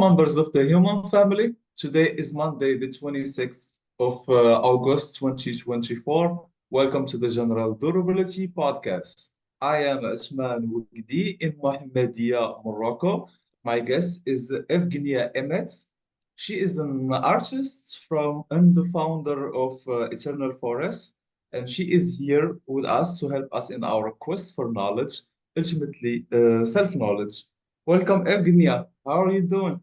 members of the human family. Today is Monday, the 26th of August 2024. Welcome to the General Durability Podcast. I am Usman Wigdi in Mohammedia, Morocco. My guest is Evgenia Emets. She is an artist from and the founder of Eternal Forest, and she is here with us to help us in our quest for knowledge, ultimately self-knowledge. Welcome, Evgenia. How are you doing?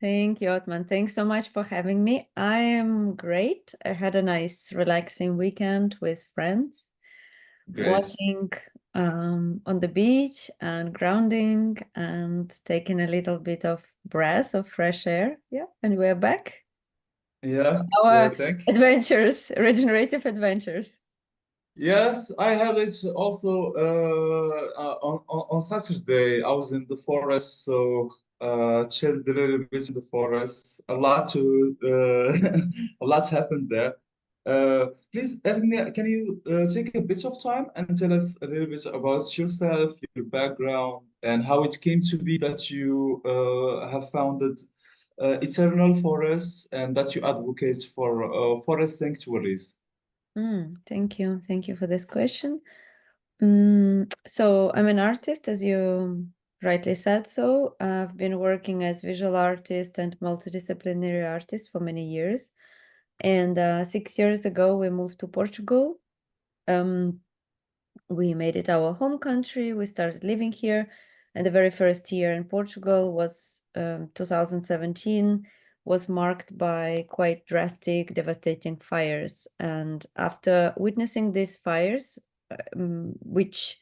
Thank you, Otman. Thanks so much for having me. I am great. I had a nice, relaxing weekend with friends, Great. walking on the beach and grounding and taking a little bit of breath of fresh air. Yeah, and we're back. Yeah, yeah, Our thank you. adventures, regenerative adventures. Yes, I had it also on Saturday. I was in the forest, so chilled a little bit in the forest. A lot to a lot happened there. Please, Evgenia, can you take a bit of time and tell us a little bit about yourself, your background, and how it came to be that you have founded Eternal Forests and that you advocate for forest sanctuaries? Thank you. Thank you for this question. So I'm an artist, as you rightly said so. I've been working as visual artist and multidisciplinary artist for many years. And 6 years ago, we moved to Portugal. We made it our home country. We started living here. And the very first year in Portugal was 2017, was marked by quite drastic, devastating fires. And after witnessing these fires, which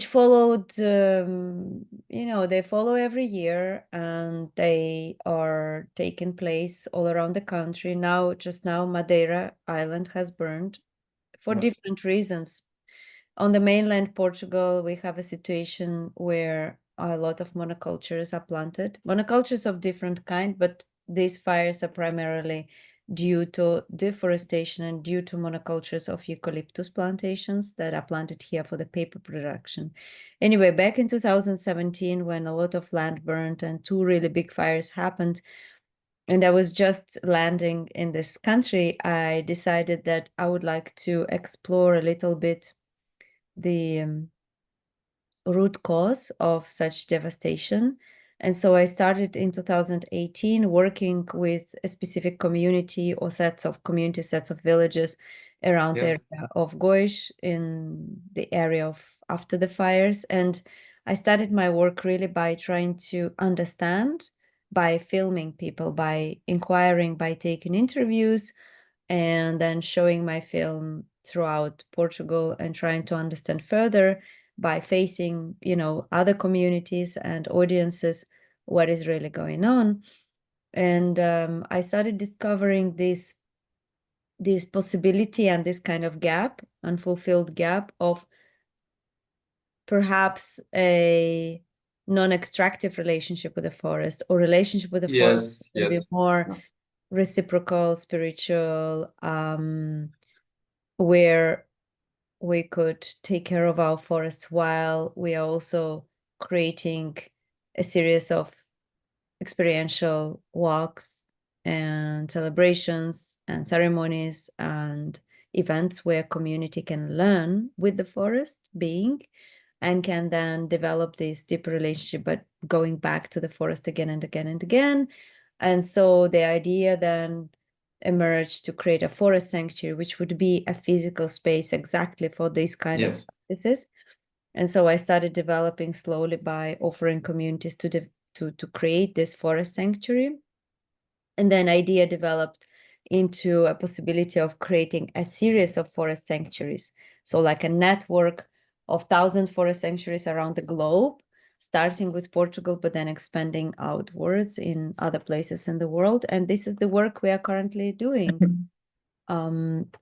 followed, they follow every year and they are taking place all around the country. Just now, Madeira Island has burned for Right. different reasons. On the mainland Portugal, we have a situation where a lot of monocultures are planted, monocultures of different kind, but these fires are primarily due to deforestation and due to monocultures of eucalyptus plantations that are planted here for the paper production. Anyway, back in 2017, when a lot of land burned and two really big fires happened, and I was just landing in this country, I decided that I would like to explore a little bit the root cause of such devastation. And so I started in 2018 working with a specific community or sets of villages around the Yes. area of Goiás in the area of after the fires. And I started my work really by trying to understand, by filming people, by inquiring, by taking interviews, and then showing my film throughout Portugal and trying to understand further by facing, other communities and audiences, what is really going on. And I started discovering this possibility and this kind of gap, unfulfilled gap of perhaps a non-extractive relationship with the forest, or relationship with the forest Yes, will be yes. more Yeah. reciprocal, spiritual, where we could take care of our forests while we are also creating a series of experiential walks and celebrations and ceremonies and events where community can learn with the forest being and can then develop this deeper relationship, but going back to the forest again and again and again. And so the idea then emerged to create a forest sanctuary, which would be a physical space exactly for these kind of Yes. practices. And so I started developing slowly by offering communities to create this forest sanctuary. And then idea developed into a possibility of creating a series of forest sanctuaries. So like a network of 1,000 forest sanctuaries around the globe, starting with Portugal, but then expanding outwards in other places in the world. And this is the work we are currently doing,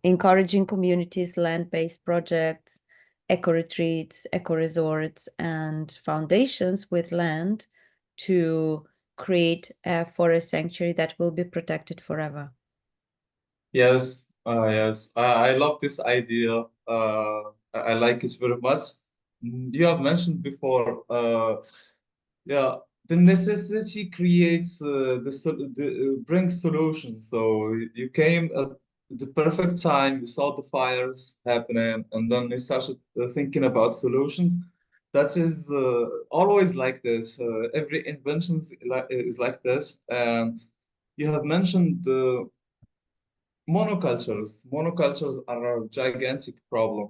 encouraging communities, land-based projects, eco-retreats, eco-resorts, and foundations with land to create a forest sanctuary that will be protected forever. Yes, yes. I love this idea. I like it very much. You have mentioned before, yeah, the necessity creates brings solutions. So you came at the perfect time. You saw the fires happening, and then you started thinking about solutions. That is always like this. Every invention is like this. And you have mentioned monocultures. Monocultures are a gigantic problem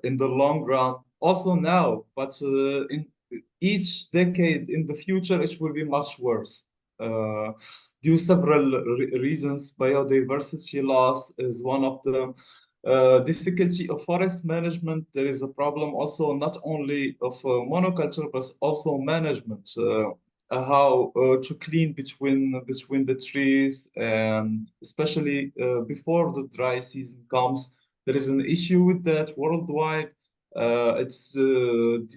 in the long run. Also now, but in each decade in the future, it will be much worse. Uh, Due several reasons, biodiversity loss is one of them. Difficulty of forest management. There is a problem also not only of monoculture but also management. How to clean between the trees, and especially before the dry season comes. There is an issue with that worldwide. It's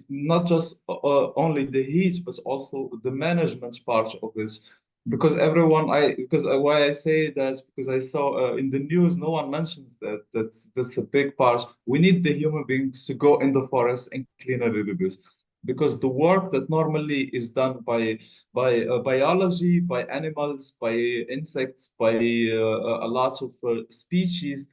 not just only the heat, but also the management part of it. Because everyone, why I say that, because I saw in the news, no one mentions that's a big part. We need the human beings to go in the forest and clean a little bit, because the work that normally is done by biology, by animals, by insects, by a lot of species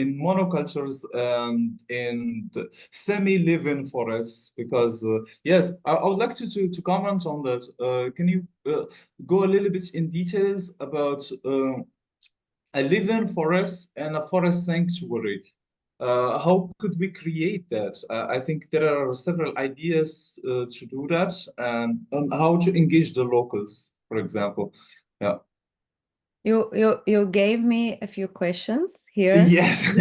in monocultures and in the semi-living forests. Because yes, I would like to comment on that. Can you go a little bit in details about a living forest and a forest sanctuary? How could we create that? I think there are several ideas to do that, and how to engage the locals, for example. Yeah. You gave me a few questions here. Yes.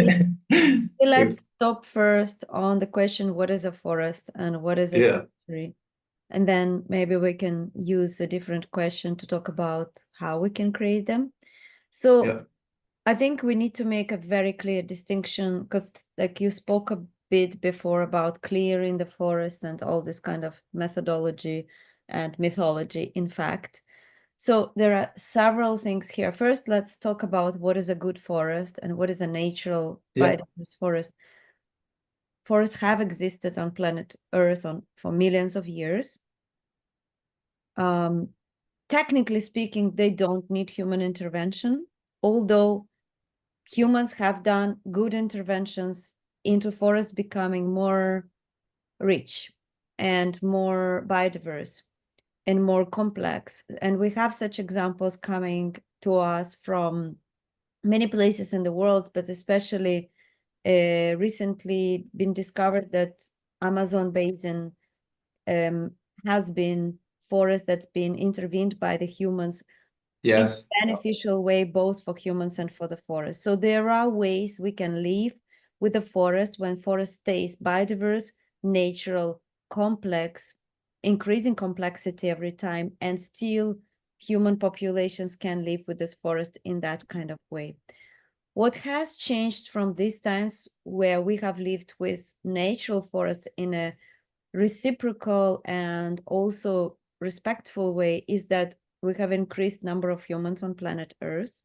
Let's stop first on the question, what is a forest and what is a Yeah. sanctuary? And then maybe we can use a different question to talk about how we can create them. So Yeah. I think we need to make a very clear distinction, because like you spoke a bit before about clearing the forest and all this kind of methodology and mythology, in fact. So there are several things here. First, let's talk about what is a good forest and what is a natural Yeah. biodiverse forest. Forests have existed on planet Earth for millions of years. Technically speaking, they don't need human intervention, although humans have done good interventions into forests becoming more rich and more biodiverse and more complex. And we have such examples coming to us from many places in the world, but especially recently been discovered that Amazon basin has been forest that's been intervened by the humans in Yes. a beneficial way, both for humans and for the forest. So there are ways we can live with the forest when forest stays biodiverse, natural, complex, increasing complexity every time, and still human populations can live with this forest in that kind of way. What has changed from these times where we have lived with natural forests in a reciprocal and also respectful way is that we have increased number of humans on planet Earth.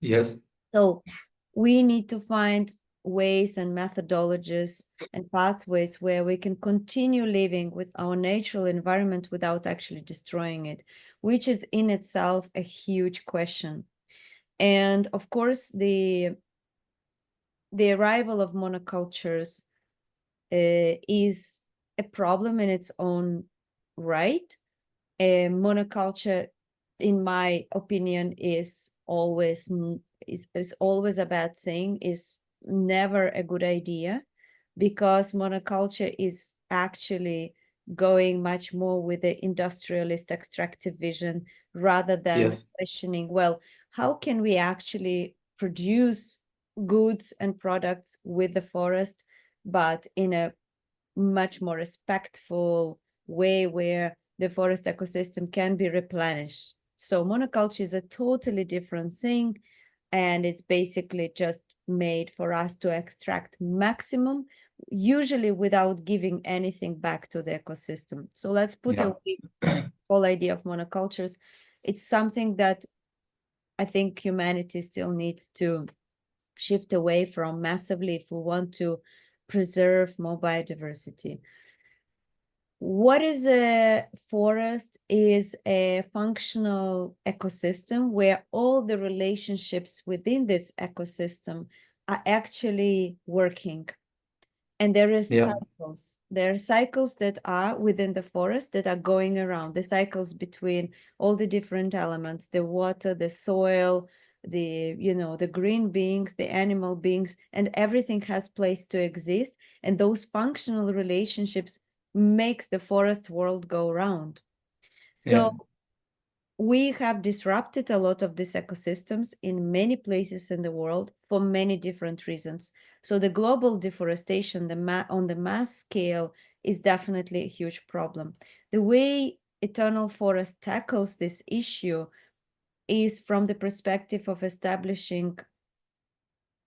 Yes. So we need to find ways and methodologies and pathways where we can continue living with our natural environment without actually destroying it, which is in itself a huge question. And of course, the arrival of monocultures is a problem in its own right. Monoculture, in my opinion, is always a bad thing, is never a good idea, because monoculture is actually going much more with the industrialist extractive vision rather than Yes. questioning, well, how can we actually produce goods and products with the forest, but in a much more respectful way where the forest ecosystem can be replenished. So monoculture is a totally different thing, and it's basically just made for us to extract maximum, usually without giving anything back to the ecosystem. So let's put Yeah. away the whole idea of monocultures. It's something that I think humanity still needs to shift away from massively if we want to preserve more biodiversity. What is a forest is a functional ecosystem where all the relationships within this ecosystem are actually working. And there are Yeah, cycles. There are cycles that are within the forest that are going around, the cycles between all the different elements, the water, the soil, the green beings, the animal beings, and everything has place to exist. And those functional relationships makes the forest world go round. yeah, So we have disrupted a lot of these ecosystems in many places in the world for many different reasons. So the global deforestation on the mass scale is definitely a huge problem. The way Eternal Forest tackles this issue is from the perspective of establishing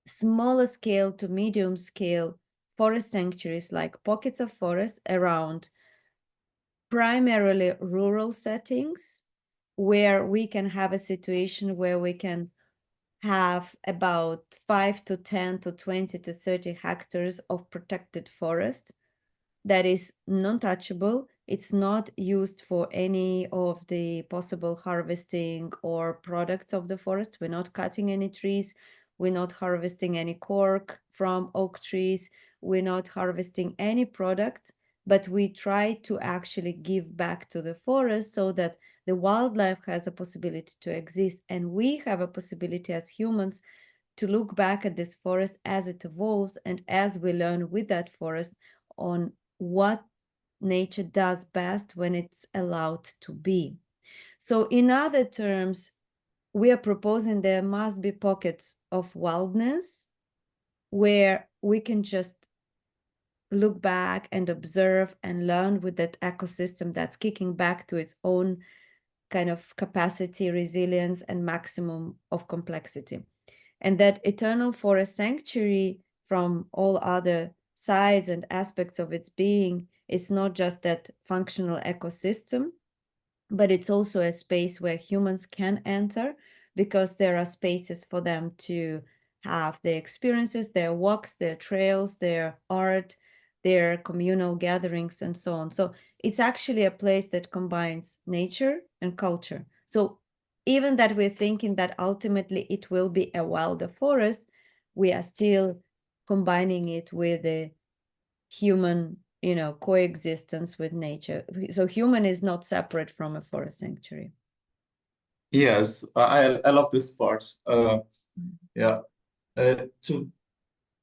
smaller scale to medium scale forest sanctuaries, like pockets of forest around primarily rural settings, where we can have a situation where we can have about 5 to 10 to 20 to 30 hectares of protected forest that is non-touchable. It's not used for any of the possible harvesting or products of the forest. We're not cutting any trees. We're not harvesting any cork from oak trees. We're not harvesting any products, but we try to actually give back to the forest so that the wildlife has a possibility to exist. And we have a possibility as humans to look back at this forest as it evolves and as we learn with that forest on what nature does best when it's allowed to be. So in other terms, we are proposing there must be pockets of wildness where we can just look back and observe and learn with that ecosystem that's kicking back to its own kind of capacity, resilience, and maximum of complexity. And that eternal forest sanctuary, from all other sides and aspects of its being, is not just that functional ecosystem, but it's also a space where humans can enter, because there are spaces for them to have their experiences, their walks, their trails, their art, their communal gatherings, and so on. So it's actually a place that combines nature and culture. So even that we're thinking that ultimately it will be a wilder forest, we are still combining it with the human, coexistence with nature. So human is not separate from a forest sanctuary. yes. I love this part. Yeah. To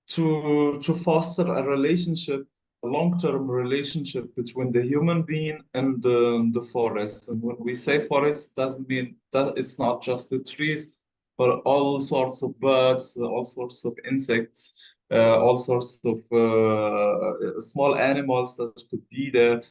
to foster a relationship, a long-term relationship between the human being and the forest. And when we say forest, doesn't mean that it's not just the trees, but all sorts of birds, all sorts of insects, all sorts of small animals that could be there.